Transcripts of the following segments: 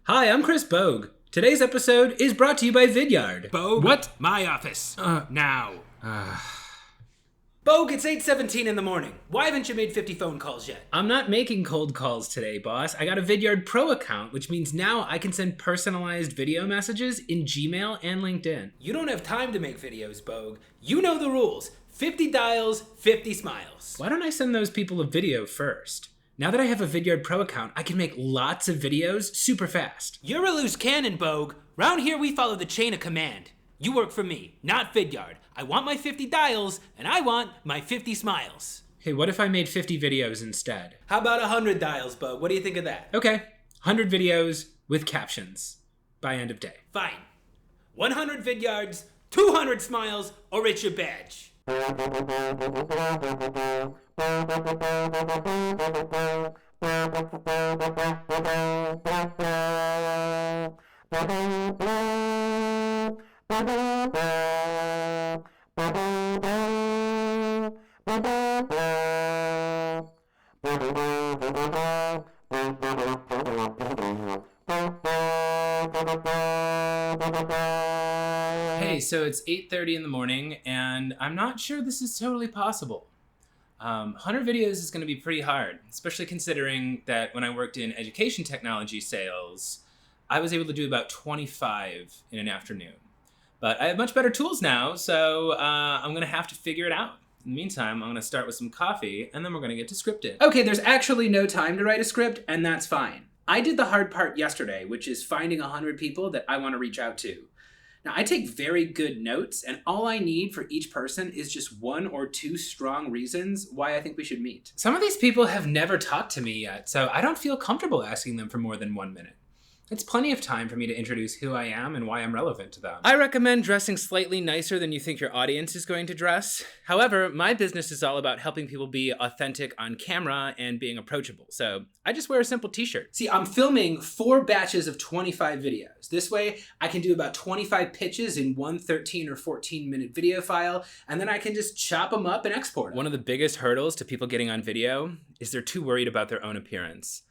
Hi, I'm Chris Bogue. Today's episode is brought to you by Vidyard. Bogue? What? My office. Now. Bogue, it's 8:17 in the morning. Why haven't you made 50 phone calls yet? I'm not making cold calls today, boss. I got a Vidyard Pro account, which means now I can send personalized video messages in Gmail and LinkedIn. You don't have time to make videos, Bogue. You know the rules. 50 dials, 50 smiles. Why don't I send those people a video first? Now that I have a Vidyard Pro account, I can make lots of videos super fast. You're a loose cannon, Bogue. Round here we follow the chain of command. You work for me, not Vidyard. I want my 50 dials, and I want my 50 smiles. Hey, what if I made 50 videos instead? How about 100 dials, Bogue? What do you think of that? Okay, 100 videos with captions by end of day. Fine. 100 Vidyards, 200 smiles, or it's your badge. Hey, so it's 8:30 in the morning, and I'm not sure this is totally possible. 100 videos is going to be pretty hard, especially considering that when I worked in education technology sales, I was able to do about 25 in an afternoon. But I have much better tools now, so I'm going to have to figure it out. In the meantime, I'm going to start with some coffee, and then we're going to get to scripting. Okay, there's actually no time to write a script, and that's fine. I did the hard part yesterday, which is finding 100 people that I want to reach out to. Now, I take very good notes, and all I need for each person is just one or two strong reasons why I think we should meet. Some of these people have never talked to me yet, so I don't feel comfortable asking them for more than 1 minute. It's plenty of time for me to introduce who I am and why I'm relevant to them. I recommend dressing slightly nicer than you think your audience is going to dress. However, my business is all about helping people be authentic on camera and being approachable, so I just wear a simple t-shirt. See, I'm filming 4 batches of 25 videos. This way, I can do about 25 pitches in one 13 or 14-minute video file, and then I can just chop them up and export them. One of the biggest hurdles to people getting on video is they're too worried about their own appearance.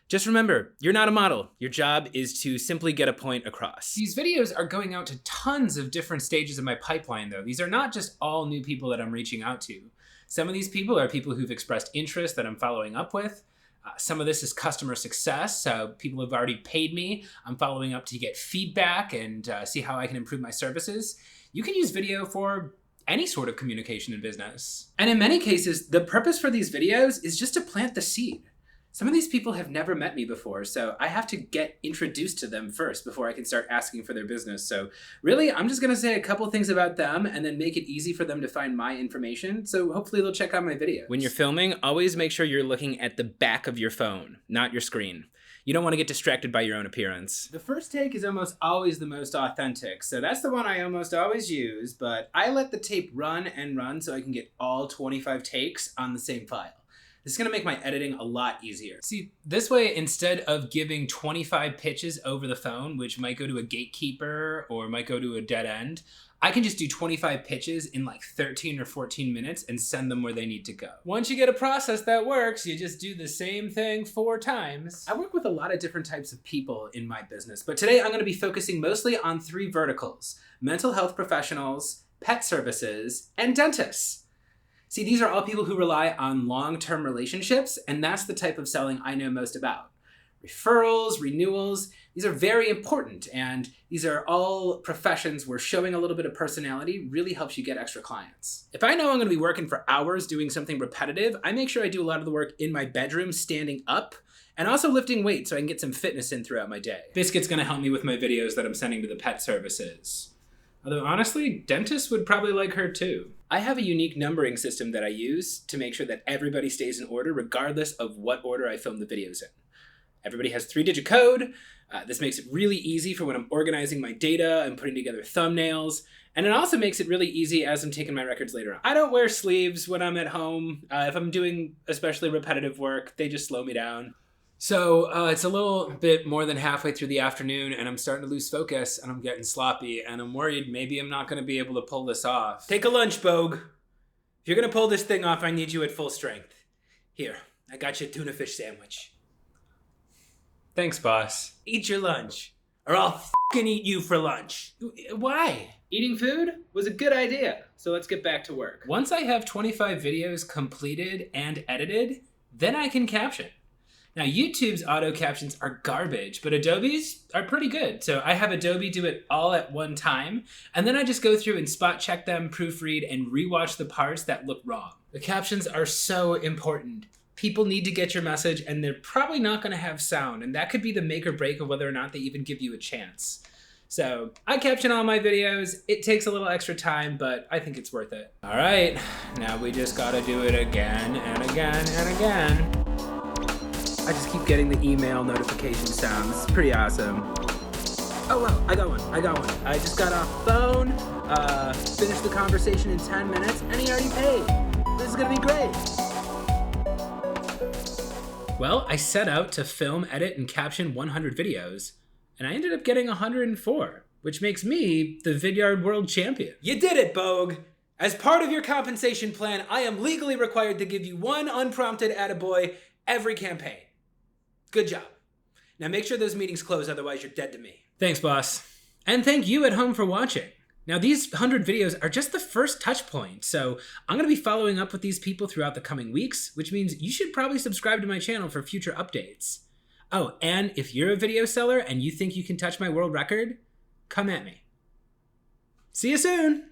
Just remember, you're not a model. Your job is to simply get a point across. These videos are going out to tons of different stages of my pipeline, though. These are not just all new people that I'm reaching out to. Some of these people are people who've expressed interest that I'm following up with. Some of this is customer success, so people have already paid me. I'm following up to get feedback and see how I can improve my services. You can use video for any sort of communication in business. And in many cases, the purpose for these videos is just to plant the seed. Some of these people have never met me before, so I have to get introduced to them first before I can start asking for their business. So really, I'm just going to say a couple things about them and then make it easy for them to find my information, so hopefully they'll check out my videos. When you're filming, always make sure you're looking at the back of your phone, not your screen. You don't want to get distracted by your own appearance. The first take is almost always the most authentic, so that's the one I almost always use, but I let the tape run and run so I can get all 25 takes on the same file. This is going to make my editing a lot easier. See, this way, instead of giving 25 pitches over the phone, which might go to a gatekeeper or might go to a dead end, I can just do 25 pitches in like 13 or 14 minutes and send them where they need to go. Once you get a process that works, you just do the same thing 4 times. I work with a lot of different types of people in my business, but today I'm going to be focusing mostly on 3 verticals: mental health professionals, pet services, and dentists. See, these are all people who rely on long-term relationships, and that's the type of selling I know most about. Referrals, renewals, these are very important, and these are all professions where showing a little bit of personality really helps you get extra clients. If I know I'm going to be working for hours doing something repetitive, I make sure I do a lot of the work in my bedroom standing up, and also lifting weights so I can get some fitness in throughout my day. Biscuit's going to help me with my videos that I'm sending to the pet services. Although honestly, dentists would probably like her too. I have a unique numbering system that I use to make sure that everybody stays in order regardless of what order I film the videos in. Everybody has 3-digit code. This makes it really easy for when I'm organizing my data and putting together thumbnails. And it also makes it really easy as I'm taking my records later on. I don't wear sleeves when I'm at home. If I'm doing especially repetitive work, they just slow me down. So it's a little bit more than halfway through the afternoon and I'm starting to lose focus and I'm getting sloppy and I'm worried maybe I'm not going to be able to pull this off. Take a lunch, Bogue. If you're going to pull this thing off, I need you at full strength. Here, I got you a tuna fish sandwich. Thanks, boss. Eat your lunch, or I'll f***ing eat you for lunch. Why? Eating food was a good idea, so let's get back to work. Once I have 25 videos completed and edited, then I can caption. Now, YouTube's auto captions are garbage, but Adobe's are pretty good. So I have Adobe do it all at one time, and then I just go through and spot check them, proofread, and rewatch the parts that look wrong. The captions are so important. People need to get your message, and they're probably not going to have sound, and that could be the make or break of whether or not they even give you a chance. So I caption all my videos. It takes a little extra time, but I think it's worth it. All right, now we just gotta do it again and again and again. I just keep getting the email notification sound. This is pretty awesome. Oh, well, I got one. I just got off the phone, finished the conversation in 10 minutes, and he already paid. This is gonna be great. Well, I set out to film, edit, and caption 100 videos, and I ended up getting 104, which makes me the Vidyard World Champion. You did it, Bogue. As part of your compensation plan, I am legally required to give you one unprompted attaboy every campaign. Good job. Now make sure those meetings close, otherwise you're dead to me. Thanks, boss. And thank you at home for watching. Now, these 100 videos are just the first touch point, so I'm going to be following up with these people throughout the coming weeks, which means you should probably subscribe to my channel for future updates. Oh, and if you're a video seller and you think you can touch my world record, come at me. See you soon!